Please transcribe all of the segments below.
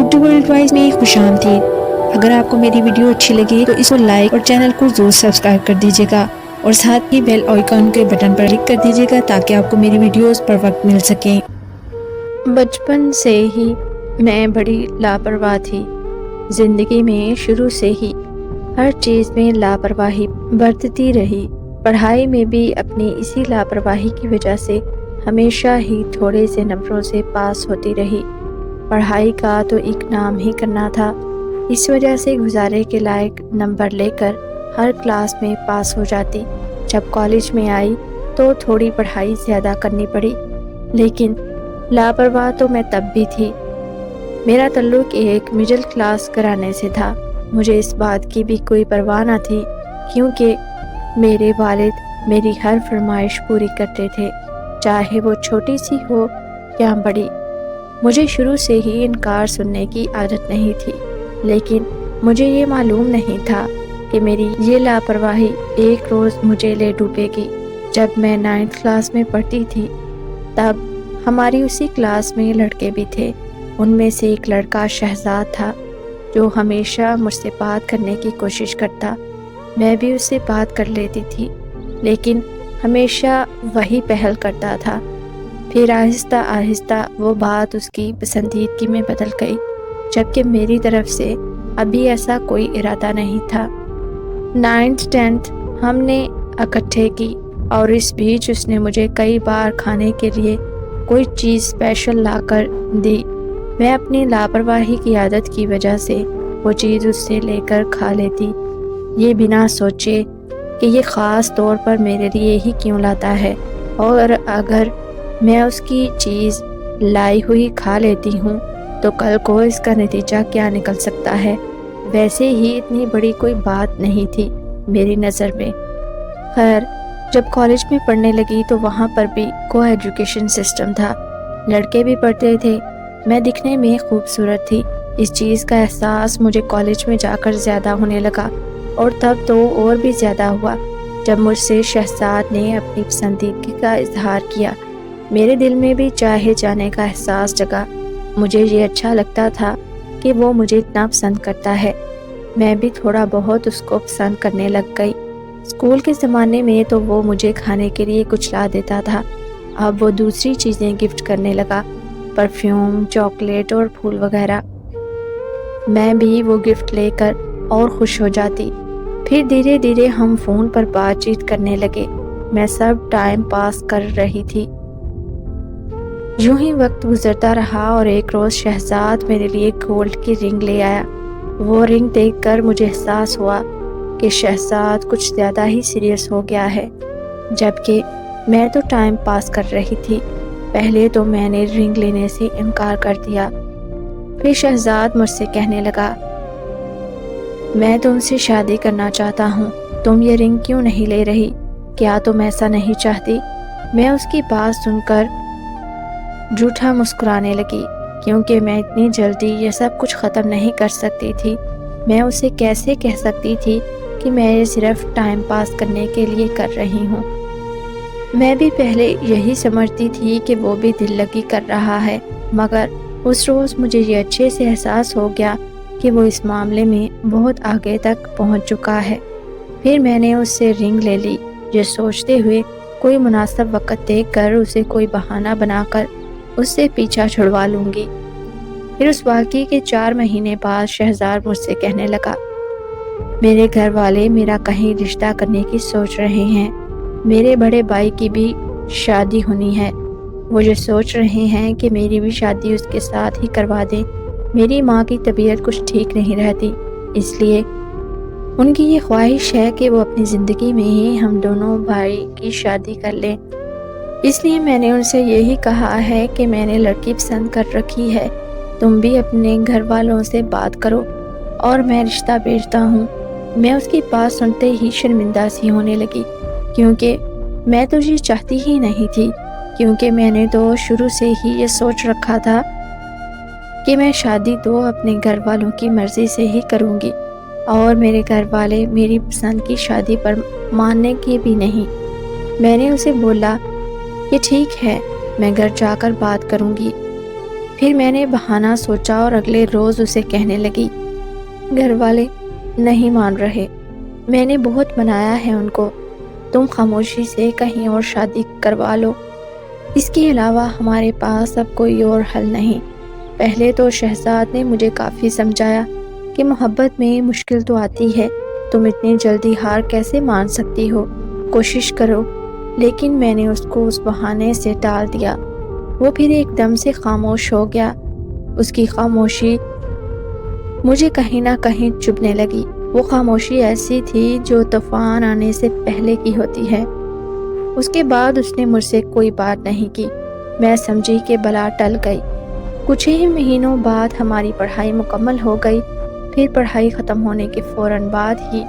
Urdu world wise میں خوش آمدید۔ اگر آپ کو میری ویڈیو اچھی لگی تو اس کو لائک اور چینل کو ضرور سبسکرائب کر دیجیے گا اور ساتھ ہی بیل آئیکن کے بٹن پر کلک کر دیجیے گا تاکہ آپ کو میری ویڈیوز پر وقت مل سکیں۔ بچپن سے ہی میں بڑی لاپرواہ تھی۔ زندگی میں شروع سے ہی ہر چیز میں لاپرواہی برتتی رہی۔ پڑھائی میں بھی اپنی اسی لاپرواہی کی وجہ سے ہمیشہ ہی تھوڑے سے نمبروں سے پاس ہوتی رہی۔ پڑھائی کا تو ایک نام ہی کرنا تھا، اس وجہ سے گزارے کے لائق نمبر لے کر ہر کلاس میں پاس ہو جاتی۔ جب کالج میں آئی تو تھوڑی پڑھائی زیادہ کرنی پڑی، لیکن لاپرواہ تو میں تب بھی تھی۔ میرا تعلق ایک مڈل کلاس گھرانے سے تھا۔ مجھے اس بات کی بھی کوئی پرواہ نہ تھی کیونکہ میرے والد میری ہر فرمائش پوری کرتے تھے، چاہے وہ چھوٹی سی ہو یا بڑی۔ مجھے شروع سے ہی انکار سننے کی عادت نہیں تھی، لیکن مجھے یہ معلوم نہیں تھا کہ میری یہ لاپرواہی ایک روز مجھے لے ڈوبے گی۔ جب میں 9th کلاس میں پڑھتی تھی تب ہماری اسی کلاس میں لڑکے بھی تھے۔ ان میں سے ایک لڑکا شہزاد تھا جو ہمیشہ مجھ سے بات کرنے کی کوشش کرتا۔ میں بھی اس سے بات کر لیتی تھی، لیکن ہمیشہ وہی پہل کرتا تھا۔ پھر آہستہ آہستہ وہ بات اس کی پسندیدگی میں بدل گئی، جبکہ میری طرف سے ابھی ایسا کوئی ارادہ نہیں تھا۔ 9th 10th ہم نے اکٹھے کی اور اس بیچ اس نے مجھے کئی بار کھانے کے لیے کوئی چیز اسپیشل لا کر دی۔ میں اپنی لاپرواہی کی عادت کی وجہ سے وہ چیز اس سے لے کر کھا لیتی، یہ بنا سوچے کہ یہ خاص طور پر میرے لیے ہی کیوں لاتا ہے، اور اگر میں اس کی چیز لائی ہوئی کھا لیتی ہوں تو کل کو اس کا نتیجہ کیا نکل سکتا ہے۔ ویسے ہی اتنی بڑی کوئی بات نہیں تھی میری نظر میں۔ خیر، جب کالج میں پڑھنے لگی تو وہاں پر بھی کو ایجوکیشن سسٹم تھا، لڑکے بھی پڑھتے تھے۔ میں دکھنے میں خوبصورت تھی، اس چیز کا احساس مجھے کالج میں جا کر زیادہ ہونے لگا، اور تب تو اور بھی زیادہ ہوا جب مجھ سے شہزاد نے اپنی پسندیدگی کا اظہار کیا۔ میرے دل میں بھی چاہے جانے کا احساس جگا۔ مجھے یہ اچھا لگتا تھا کہ وہ مجھے اتنا پسند کرتا ہے، میں بھی تھوڑا بہت اس کو پسند کرنے لگ گئی۔ اسکول کے زمانے میں تو وہ مجھے کھانے کے لیے کچھ لا دیتا تھا، اب وہ دوسری چیزیں گفٹ کرنے لگا، پرفیوم، چاکلیٹ اور پھول وغیرہ۔ میں بھی وہ گفٹ لے کر اور خوش ہو جاتی۔ پھر دھیرے دھیرے ہم فون پر بات چیت کرنے لگے، میں سب ٹائم پاس کر رہی تھی۔ یوں ہی وقت گزرتا رہا اور ایک روز شہزاد میرے لیے گولڈ کی رنگ لے آیا۔ وہ رنگ دیکھ کر مجھے احساس ہوا کہ شہزاد کچھ زیادہ ہی سیریس ہو گیا ہے، جبکہ میں تو ٹائم پاس کر رہی تھی۔ پہلے تو میں نے رنگ لینے سے انکار کر دیا، پھر شہزاد مجھ سے کہنے لگا، میں تم سے شادی کرنا چاہتا ہوں، تم یہ رنگ کیوں نہیں لے رہی؟ کیا تم ایسا نہیں چاہتی؟ میں اس کی بات سن کر جھوٹا مسکرانے لگی، کیونکہ میں اتنی جلدی یہ سب کچھ ختم نہیں کر سکتی تھی۔ میں اسے کیسے کہہ سکتی تھی کہ میں یہ صرف ٹائم پاس کرنے کے لیے کر رہی ہوں؟ میں بھی پہلے یہی سمجھتی تھی کہ وہ بھی دل لگی کر رہا ہے، مگر اس روز مجھے یہ اچھے سے احساس ہو گیا کہ وہ اس معاملے میں بہت آگے تک پہنچ چکا ہے۔ پھر میں نے اس سے رنگ لے لی، یہ سوچتے ہوئے کوئی مناسب وقت دیکھ کر اسے کوئی بہانہ بنا کر اس سے پیچھا چھڑوا لوں گی۔ پھر اس واقعے کے 4 مہینے بعد شہزاد مجھ سے کہنے لگا، میرے گھر والے میرا کہیں رشتہ کرنے کی سوچ رہے ہیں، میرے بڑے بھائی کی بھی شادی ہونی ہے، وہ یہ سوچ رہے ہیں کہ میری بھی شادی اس کے ساتھ ہی کروا دیں۔ میری ماں کی طبیعت کچھ ٹھیک نہیں رہتی، اس لیے ان کی یہ خواہش ہے کہ وہ اپنی زندگی میں ہی ہم دونوں بھائی کی شادی کر لیں۔ اس لیے میں نے ان سے یہی کہا ہے کہ میں نے لڑکی پسند کر رکھی ہے، تم بھی اپنے گھر والوں سے بات کرو اور میں رشتہ بھیجتا ہوں۔ میں اس کی بات سنتے ہی شرمندہ سی ہونے لگی، کیونکہ میں تو یہ چاہتی ہی نہیں تھی، کیونکہ میں نے تو شروع سے ہی یہ سوچ رکھا تھا کہ میں شادی تو اپنے گھر والوں کی مرضی سے ہی کروں گی، اور میرے گھر والے میری پسند کی شادی پر ماننے کی بھی نہیں۔ میں نے اسے بولا کہ ٹھیک ہے، میں گھر جا کر بات کروں گی۔ پھر میں نے بہانہ سوچا اور اگلے روز اسے کہنے لگی۔ گھر والے نہیں مان رہے، میں نے بہت منایا ہے ان کو، تم خاموشی سے کہیں اور شادی کروا لو، اس کے علاوہ ہمارے پاس اب کوئی اور حل نہیں۔ پہلے تو شہزاد نے مجھے کافی سمجھایا کہ محبت میں مشکل تو آتی ہے، تم اتنی جلدی ہار کیسے مان سکتی ہو، کوشش کرو، لیکن میں نے اس کو اس بہانے سے ٹال دیا۔ وہ پھر ایک دم سے خاموش ہو گیا۔ اس کی خاموشی مجھے کہیں نہ کہیں چبھنے لگی۔ وہ خاموشی ایسی تھی جو طوفان آنے سے پہلے کی ہوتی ہے۔ اس کے بعد اس نے مجھ سے کوئی بات نہیں کی۔ میں سمجھی کہ بلا ٹل گئی۔ کچھ ہی مہینوں بعد ہماری پڑھائی مکمل ہو گئی۔ پھر پڑھائی ختم ہونے کے فوراً بعد ہی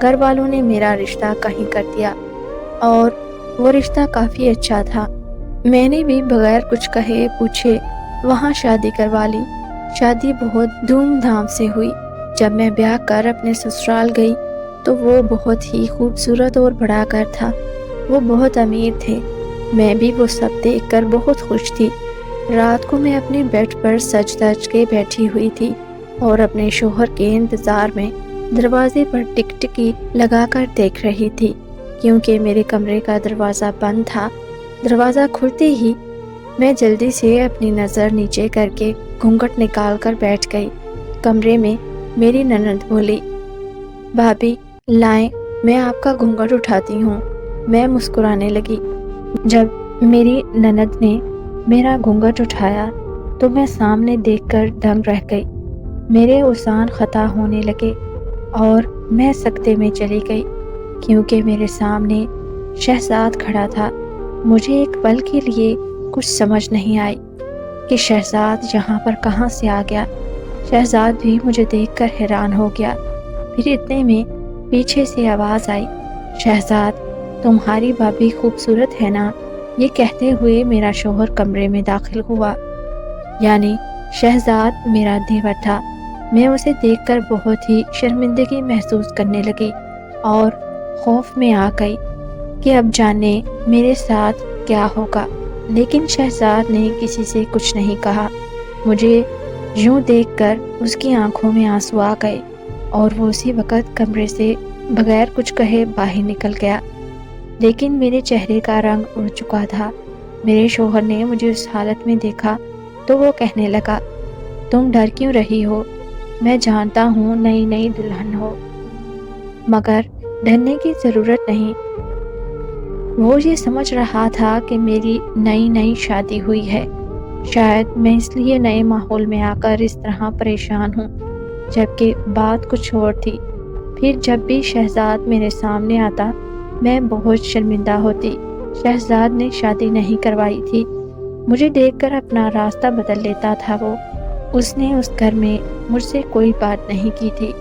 گھر والوں نے میرا رشتہ کہیں کر دیا، اور وہ رشتہ کافی اچھا تھا۔ میں نے بھی بغیر کچھ کہے پوچھے وہاں شادی کروا لی۔ شادی بہت دھوم دھام سے ہوئی۔ جب میں بیاہ کر اپنے سسرال گئی تو وہ بہت ہی خوبصورت اور بڑا گھر تھا۔ وہ بہت امیر تھے۔ میں بھی وہ سب دیکھ کر بہت خوش تھی۔ رات کو میں اپنے بیڈ پر سج دج کے بیٹھی ہوئی تھی اور اپنے شوہر کے انتظار میں دروازے پر ٹکٹکی لگا کر دیکھ رہی تھی، کیونکہ میرے کمرے کا دروازہ بند تھا۔ دروازہ کھلتے ہی میں جلدی سے اپنی نظر نیچے کر کے گھونگھٹ نکال کر بیٹھ گئی۔ کمرے میں میری نند بولی، بھابی لائیں میں آپ کا گھونگھٹ اٹھاتی ہوں۔ میں مسکرانے لگی۔ جب میری نند نے میرا گھونگھٹ اٹھایا تو میں سامنے دیکھ کر دنگ رہ گئی۔ میرے اوزان خطا ہونے لگے اور میں سکتے میں چلی گئی، کیونکہ میرے سامنے شہزاد کھڑا تھا۔ مجھے ایک پل کے لیے کچھ سمجھ نہیں آئی کہ شہزاد یہاں پر کہاں سے آ گیا۔ شہزاد بھی مجھے دیکھ کر حیران ہو گیا۔ پھر اتنے میں پیچھے سے آواز آئی، شہزاد تمہاری بھابھی خوبصورت ہے نا؟ یہ کہتے ہوئے میرا شوہر کمرے میں داخل ہوا، یعنی شہزاد میرا دیور تھا۔ میں اسے دیکھ کر بہت ہی شرمندگی محسوس کرنے لگی اور خوف میں آ گئی کہ اب جانے میرے ساتھ کیا ہوگا۔ لیکن شہزاد نے کسی سے کچھ نہیں کہا۔ مجھے یوں دیکھ کر اس کی آنکھوں میں آنسو آ گئے اور وہ اسی وقت کمرے سے بغیر کچھ کہے باہر نکل گیا۔ لیکن میرے چہرے کا رنگ اڑ چکا تھا۔ میرے شوہر نے مجھے اس حالت میں دیکھا تو وہ کہنے لگا، تم ڈر کیوں رہی ہو؟ میں جانتا ہوں نئی نئی دلہن ہو، مگر ڈرنے کی ضرورت نہیں۔ وہ یہ سمجھ رہا تھا کہ میری نئی شادی ہوئی ہے، شاید میں اس لیے نئے ماحول میں آ کر اس طرح پریشان ہوں، جبکہ بات کچھ اور تھی۔ پھر جب بھی شہزاد میرے سامنے آتا میں بہت شرمندہ ہوتی۔ شہزاد نے شادی نہیں کروائی تھی، مجھے دیکھ کر اپنا راستہ بدل لیتا تھا وہ۔ اس نے اس گھر میں مجھ سے کوئی بات نہیں کی تھی،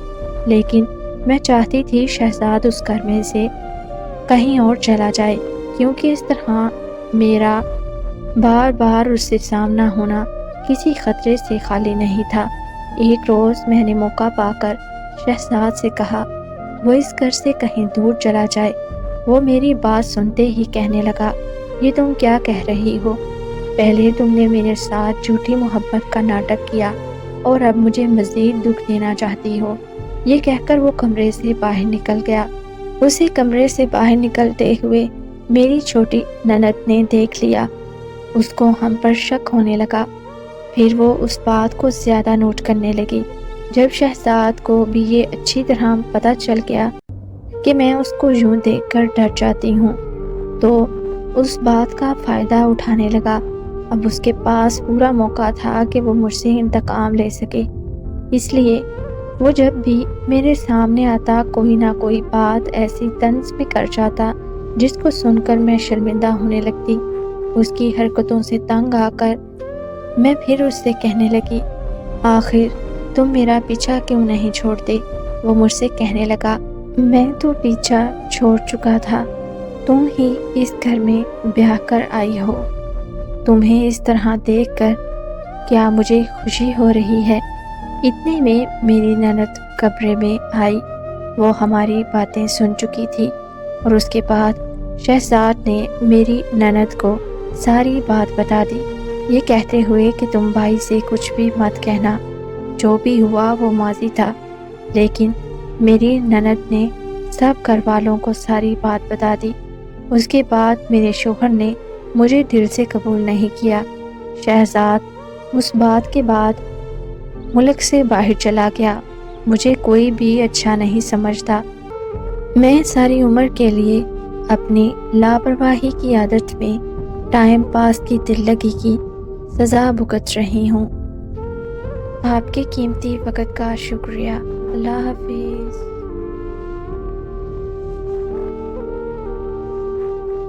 لیکن میں چاہتی تھی شہزاد اس گھر میں سے کہیں اور چلا جائے، کیونکہ اس طرح میرا بار بار اس سے سامنا ہونا کسی خطرے سے خالی نہیں تھا۔ ایک روز میں نے موقع پا کر شہزاد سے کہا وہ اس گھر سے کہیں دور چلا جائے۔ وہ میری بات سنتے ہی کہنے لگا، یہ تم کیا کہہ رہی ہو؟ پہلے تم نے میرے ساتھ جھوٹی محبت کا ناٹک کیا اور اب مجھے مزید دکھ دینا چاہتی ہو۔ یہ کہہ کر وہ کمرے سے باہر نکل گیا۔ اسے کمرے سے باہر نکلتے ہوئے میری چھوٹی نند نے دیکھ لیا۔ اس کو ہم پر شک ہونے لگا۔ پھر وہ اس بات کو زیادہ نوٹ کرنے لگی۔ جب شہزاد کو بھی یہ اچھی طرح پتہ چل گیا کہ میں اس کو یوں دیکھ کر ڈر جاتی ہوں، تو اس بات کا فائدہ اٹھانے لگا۔ اب اس کے پاس پورا موقع تھا کہ وہ مجھ سے انتقام لے سکے۔ اس لیے وہ جب بھی میرے سامنے آتا کوئی نہ کوئی بات ایسی طنز میں کر جاتا جس کو سن کر میں شرمندہ ہونے لگتی۔ اس کی حرکتوں سے تنگ آ کر میں پھر اس سے کہنے لگی، آخر تم میرا پیچھا کیوں نہیں چھوڑتے؟ وہ مجھ سے کہنے لگا، میں تو پیچھا چھوڑ چکا تھا، تم ہی اس گھر میں بیاہ کر آئی ہو۔ تمہیں اس طرح دیکھ کر کیا مجھے خوشی ہو رہی ہے؟ اتنے میں میری نند کمرے میں آئی۔ وہ ہماری باتیں سن چکی تھی اور اس کے بعد شہزاد نے میری نند کو ساری بات بتا دی۔ یہ کہتے ہوئے کہ تم بھائی سے کچھ بھی مت کہنا، جو بھی ہوا وہ ماضی تھا۔ لیکن میری نند نے سب گھر والوں کو ساری بات بتا دی۔ اس کے بعد میرے شوہر نے مجھے دل سے قبول نہیں کیا۔ شہزاد اس بات کے بعد ملک سے باہر چلا گیا۔ مجھے کوئی بھی اچھا نہیں سمجھتا۔ میں ساری عمر کے لیے اپنی لاپرواہی کی عادت میں ٹائم پاس کی دل لگی کی سزا بھگت رہی ہوں۔ آپ کے قیمتی وقت کا شکریہ۔ اللہ حافظ۔